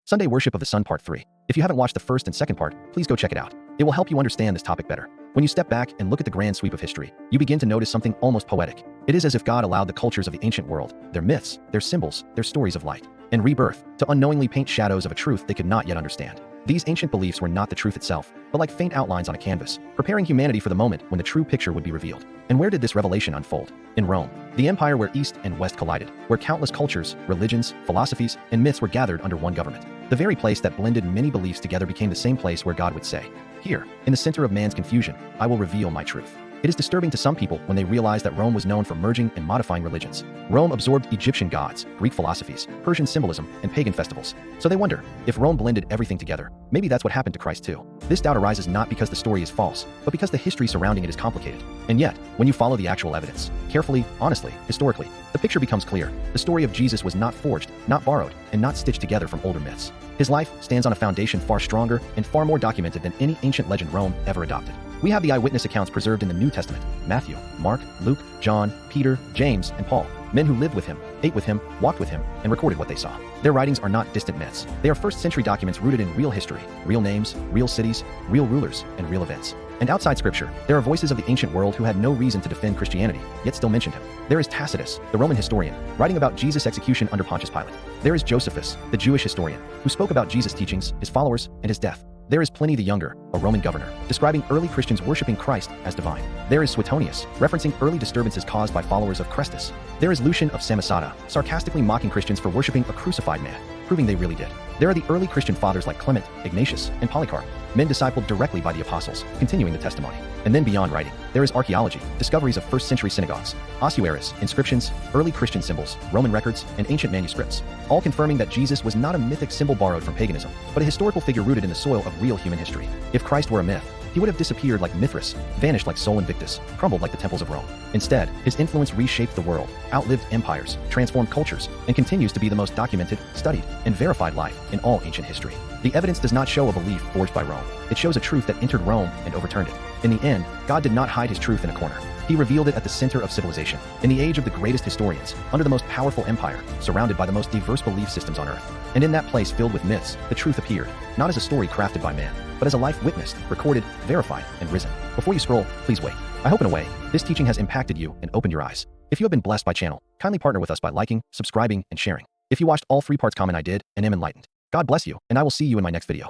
Sunday Worship of the Sun Part 3. If you haven't watched the first and second part, please go check it out. It will help you understand this topic better. When you step back and look at the grand sweep of history, you begin to notice something almost poetic. It is as if God allowed the cultures of the ancient world, their myths, their symbols, their stories of light and rebirth, to unknowingly paint shadows of a truth they could not yet understand. These ancient beliefs were not the truth itself, but like faint outlines on a canvas, preparing humanity for the moment when the true picture would be revealed. And where did this revelation unfold? In Rome, the empire where East and West collided, where countless cultures, religions, philosophies, and myths were gathered under one government. The very place that blended many beliefs together became the same place where God would say, "Here, in the center of man's confusion, I will reveal my truth." It is disturbing to some people when they realize that Rome was known for merging and modifying religions. Rome absorbed Egyptian gods, Greek philosophies, Persian symbolism, and pagan festivals. So they wonder, if Rome blended everything together, maybe that's what happened to Christ too. This doubt arises not because the story is false, but because the history surrounding it is complicated. And yet, when you follow the actual evidence, carefully, honestly, historically, the picture becomes clear. The story of Jesus was not forged, not borrowed, and not stitched together from older myths. His life stands on a foundation far stronger and far more documented than any ancient legend Rome ever adopted. We have the eyewitness accounts preserved in the New Testament: Matthew, Mark, Luke, John, Peter, James, and Paul. Men who lived with him, ate with him, walked with him, and recorded what they saw. Their writings are not distant myths. They are first-century documents rooted in real history, real names, real cities, real rulers, and real events. And outside Scripture, there are voices of the ancient world who had no reason to defend Christianity, yet still mentioned him. There is Tacitus, the Roman historian, writing about Jesus' execution under Pontius Pilate. There is Josephus, the Jewish historian, who spoke about Jesus' teachings, his followers, and his death. There is Pliny the Younger, a Roman governor, describing early Christians worshiping Christ as divine. There is Suetonius, referencing early disturbances caused by followers of Chrestus. There is Lucian of Samosata, sarcastically mocking Christians for worshiping a crucified man, proving they really did. There are the early Christian fathers like Clement, Ignatius, and Polycarp, men discipled directly by the apostles, continuing the testimony. And then beyond writing, there is archaeology, discoveries of first-century synagogues, ossuaries, inscriptions, early Christian symbols, Roman records, and ancient manuscripts, all confirming that Jesus was not a mythic symbol borrowed from paganism, but a historical figure rooted in the soil of real human history. If Christ were a myth, he would have disappeared like Mithras, vanished like Sol Invictus, crumbled like the temples of Rome. Instead, his influence reshaped the world, outlived empires, transformed cultures, and continues to be the most documented, studied, and verified life in all ancient history. The evidence does not show a belief forged by Rome. It shows a truth that entered Rome and overturned it. In the end, God did not hide his truth in a corner. He revealed it at the center of civilization, in the age of the greatest historians, under the most powerful empire, surrounded by the most diverse belief systems on earth. And in that place filled with myths, the truth appeared, not as a story crafted by man, but as a life witnessed, recorded, verified, and risen. Before you scroll, please wait. I hope in a way, this teaching has impacted you and opened your eyes. If you have been blessed by channel, kindly partner with us by liking, subscribing, and sharing. If you watched all 3 parts, comment I did and am enlightened. God bless you, and I will see you in my next video.